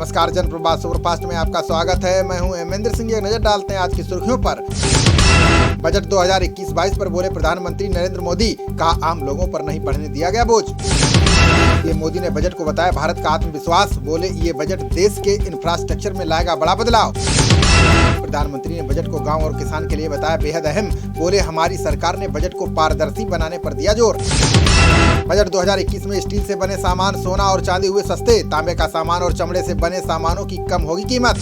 नमस्कार, जनप्रवाद सुपरफास्ट में आपका स्वागत है। मैं हूं हेमेंद्र सिंह। एक नजर डालते हैं आज की सुर्खियों पर। बजट 2021-22 पर बोले प्रधानमंत्री नरेंद्र मोदी, कहा आम लोगों पर नहीं बढ़ने दिया गया बोझ। ये मोदी ने बजट को बताया भारत का आत्मविश्वास। बोले ये बजट देश के इंफ्रास्ट्रक्चर में लाएगा बड़ा बदलाव। प्रधानमंत्री ने बजट को गांव और किसान के लिए बताया बेहद अहम। बोले हमारी सरकार ने बजट को पारदर्शी बनाने पर दिया जोर। बजट 2021 में स्टील से बने सामान, सोना और चांदी हुए सस्ते। तांबे का सामान और चमड़े से बने सामानों की कम होगी कीमत।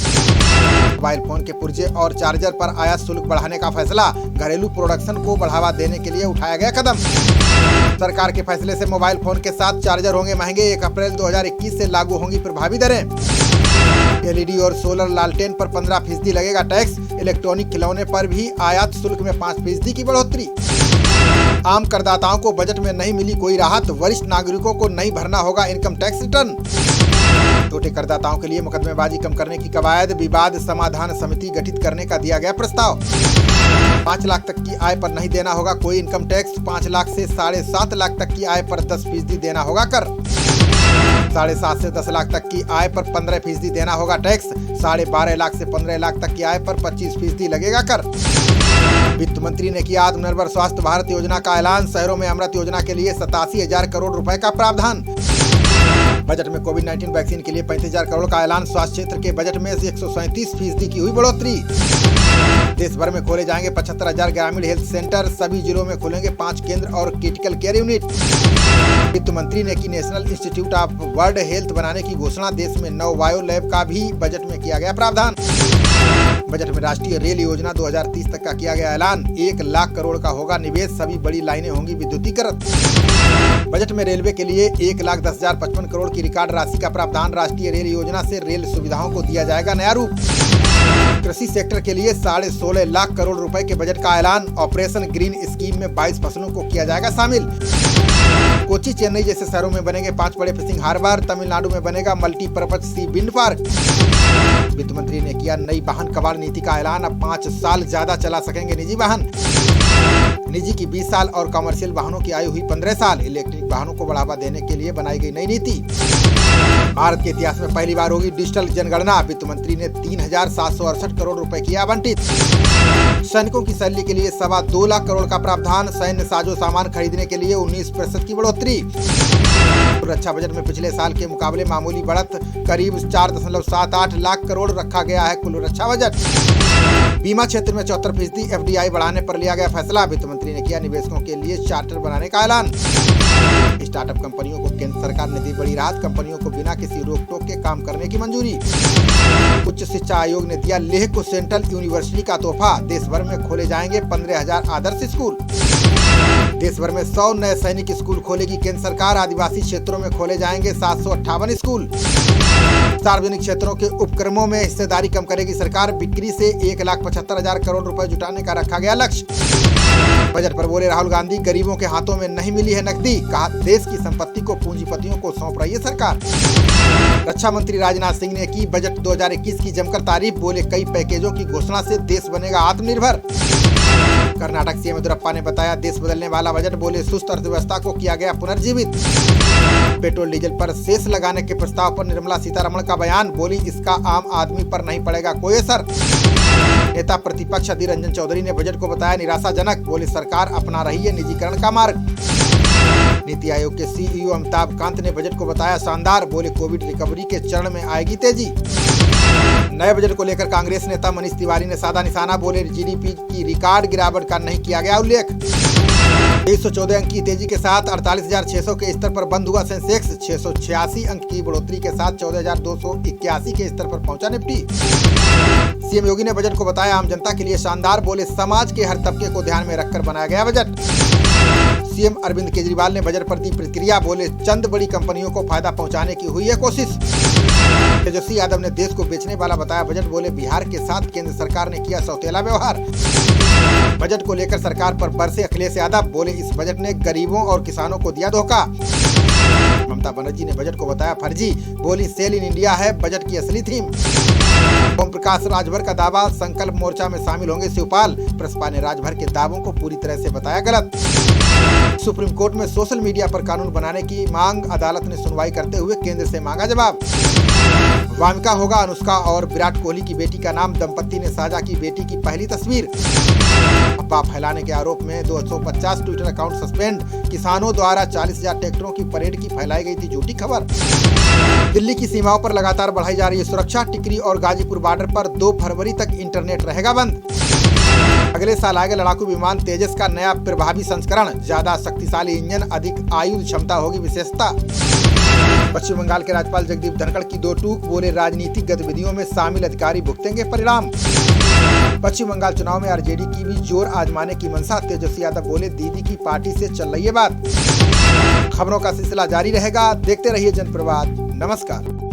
मोबाइल फोन के पुर्जे और चार्जर पर आयात शुल्क बढ़ाने का फैसला। घरेलू प्रोडक्शन को बढ़ावा देने के लिए उठाया गया कदम। सरकार के फैसले से मोबाइल फोन के साथ चार्जर होंगे महंगे। 1 अप्रैल 2021 से लागू होंगी प्रभावी दरें। एलईडी और सोलर लालटेन पर 15% लगेगा टैक्स। इलेक्ट्रॉनिक खिलौने पर भी आयात शुल्क में 5% की बढ़ोतरी। आम करदाताओं को बजट में नहीं मिली कोई राहत। वरिष्ठ नागरिकों को नहीं भरना होगा इनकम टैक्स रिटर्न। छोटे करदाताओं के लिए मुकदमेबाजी कम करने की कवायद। विवाद समाधान समिति गठित करने का दिया गया प्रस्ताव। 5 लाख तक की आय पर नहीं देना होगा कोई इनकम टैक्स। 5 लाख से 7.5 लाख तक की आय पर 10% देना होगा कर। 7.5 से 10 लाख तक की आय पर 15% देना होगा टैक्स। 12.5 लाख से 15 लाख तक की आय पर 25% लगेगा कर। वित्त मंत्री ने किया आत्मनिर्भर स्वास्थ्य भारत योजना का ऐलान। शहरों में अमृत योजना के लिए 87,000 करोड़ रुपए का प्रावधान। बजट में कोविड-19 वैक्सीन के लिए 35,000 करोड़ का ऐलान। स्वास्थ्य क्षेत्र के बजट में 137% की हुई बढ़ोतरी। देश भर में खोले जाएंगे 75,000 ग्रामीण हेल्थ सेंटर। सभी जिलों में खुलेंगे 5 केंद्र और क्रिटिकल केयर यूनिट। वित्त मंत्री ने की national institute of world health बनाने की घोषणा। देश में 9 बायो लैब का भी बजट में किया गया प्रावधान। बजट में राष्ट्रीय रेल योजना 2030 तक का किया गया ऐलान। 1 लाख करोड़ का होगा निवेश। सभी बड़ी लाइनें होंगी विद्युतीकृत। बजट में रेलवे के लिए 1,10,055 करोड़ की रिकॉर्ड राशि का प्रावधान। राष्ट्रीय रेल योजना से रेल सुविधाओं को दिया जाएगा नया रूप। कृषि सेक्टर के लिए 16.5 लाख करोड़ रुपए के बजट का ऐलान। ऑपरेशन ग्रीन स्कीम में 22 फसलों को किया जाएगा शामिल। कोची, चेन्नई जैसे शहरों में बनेंगे 5 बड़े फिशिंग हार्बर। तमिलनाडु में बनेगा मल्टीपर्पज सी विंड पार्क। वित्त मंत्री ने किया नई वाहन कबाड़ नीति का ऐलान। अब 5 साल ज्यादा चला सकेंगे निजी वाहन। निजी की 20 साल और कमर्शियल वाहनों की आयु हुई 15 साल। इलेक्ट्रिक वाहनों को बढ़ावा देने के लिए बनाई गई नई नीति। भारत के इतिहास में पहली बार होगी डिजिटल जनगणना। वित्त मंत्री ने 3,768 करोड़ रुपए किया आवंटित। सैनिकों की सैलरी के लिए 2.25 लाख करोड़ का प्रावधान। सैन्य साजो सामान खरीदने के लिए 19% की बढ़ोतरी। रक्षा बजट में पिछले साल के मुकाबले मामूली बढ़त। करीब 4.78 लाख करोड़ रखा गया है कुल रक्षा बजट। बीमा क्षेत्र में 74% FDI बढ़ाने पर लिया गया फैसला। वित्त मंत्री ने किया निवेशकों के लिए चार्टर बनाने का ऐलान। स्टार्टअप कंपनियों को केंद्र सरकार ने दी बड़ी राहत। कंपनियों को बिना किसी रोक टोक के काम करने की मंजूरी। उच्च शिक्षा आयोग ने दिया लेह को सेंट्रल यूनिवर्सिटी का तोहफा। देश भर में खोले जाएंगे 15,000 आदर्श स्कूल। देश भर में 100 नए सैनिक स्कूल खोलेगी केंद्र सरकार। आदिवासी क्षेत्रों में खोले जाएंगे 758 स्कूल। सार्वजनिक क्षेत्रों के उपक्रमों में हिस्सेदारी कम करेगी सरकार। बिक्री से 1,75,000 करोड़ रुपए जुटाने का रखा गया लक्ष्य। बजट पर बोले राहुल गांधी, गरीबों के हाथों में नहीं मिली है नकदी। कहा देश की संपत्ति को पूंजीपतियों को सौंप रही है सरकार। रक्षा मंत्री राजनाथ सिंह ने की बजट 2021 की जमकर तारीफ। बोले कई पैकेजों की घोषणा से देश बनेगा आत्मनिर्भर। कर्नाटक सीएम येदियुरप्पा ने बताया देश बदलने वाला बजट। बोले सुस्त अर्थव्यवस्था को किया गया पुनर्जीवित। पेट्रोल डीजल पर सेस लगाने के प्रस्ताव पर निर्मला सीतारमण का बयान। बोली इसका आम आदमी पर नहीं पड़ेगा कोई असर। नेता प्रतिपक्ष अधीर रंजन चौधरी ने बजट को बताया निराशाजनक। बोले सरकार अपना रही है निजीकरण का मार्ग। नीति आयोग के CEO अमिताभ कांत ने बजट को बताया शानदार। बोले कोविड रिकवरी के चरण में आएगी तेजी। नए बजट को लेकर कांग्रेस नेता मनीष तिवारी ने साधा निशाना। बोले GDP की रिकॉर्ड गिरावट का नहीं किया गया उल्लेख। 114 अंक की तेजी के साथ 48,600 के स्तर पर बंद हुआ सेंसेक्स। 686 अंक की बढ़ोतरी के साथ 14,281 के स्तर पर पहुंचा निफ्टी। सीएम योगी ने बजट को बताया आम जनता के लिए शानदार। बोले समाज के हर तबके को ध्यान में रखकर बनाया गया बजट। सीएम अरविंद केजरीवाल ने बजट पर दी प्रतिक्रिया। बोले चंद बड़ी कंपनियों को फायदा पहुंचाने की हुई है कोशिश। तेजस्वी यादव ने देश को बेचने वाला बताया बजट। बोले बिहार के साथ केंद्र सरकार ने किया सौतेला व्यवहार। बजट को लेकर सरकार पर बरसे अखिलेश यादव। बोले इस बजट ने गरीबों और किसानों को दिया धोखा। ममता बनर्जी ने बजट को बताया फर्जी। बोली सेल इन इंडिया है बजट की असली थीम। ओम प्रकाश राजभर का दावा, संकल्प मोर्चा में शामिल होंगे शिवपाल। प्रसपा ने राजभर के दावों को पूरी तरह से बताया गलत। सुप्रीम कोर्ट में सोशल मीडिया पर कानून बनाने की मांग, अदालत ने सुनवाई करते हुए केंद्र से मांगा जवाब। वामिका होगा अनुष्का और विराट कोहली की बेटी का नाम। दंपति ने साझा की बेटी की पहली तस्वीर। अफवाह फैलाने के आरोप में 250 ट्विटर अकाउंट सस्पेंड। किसानों द्वारा 40,000 ट्रैक्टरों की परेड की फैलाई गई थी झूठी खबर। दिल्ली की सीमाओं पर लगातार बढ़ाई जा रही है सुरक्षा। टिकरी और गाजीपुर बॉर्डर पर 2 फरवरी तक इंटरनेट रहेगा बंद। अगले साल आएगा लड़ाकू विमान तेजस का नया प्रभावी संस्करण। ज्यादा शक्तिशाली इंजन, अधिक आयुध क्षमता होगी विशेषता। पश्चिम बंगाल के राज्यपाल जगदीप धनखड़ की 2 टूक, बोले राजनीतिक गतिविधियों में शामिल अधिकारी भुगतेंगे परिणाम। पश्चिम बंगाल चुनाव में आरजेडी की भी जोर आजमाने की मंशा। तेजस्वी यादव बोले दीदी की पार्टी से चल रही है बात। खबरों का सिलसिला जारी रहेगा, देखते रहिए जनप्रवाद। नमस्कार।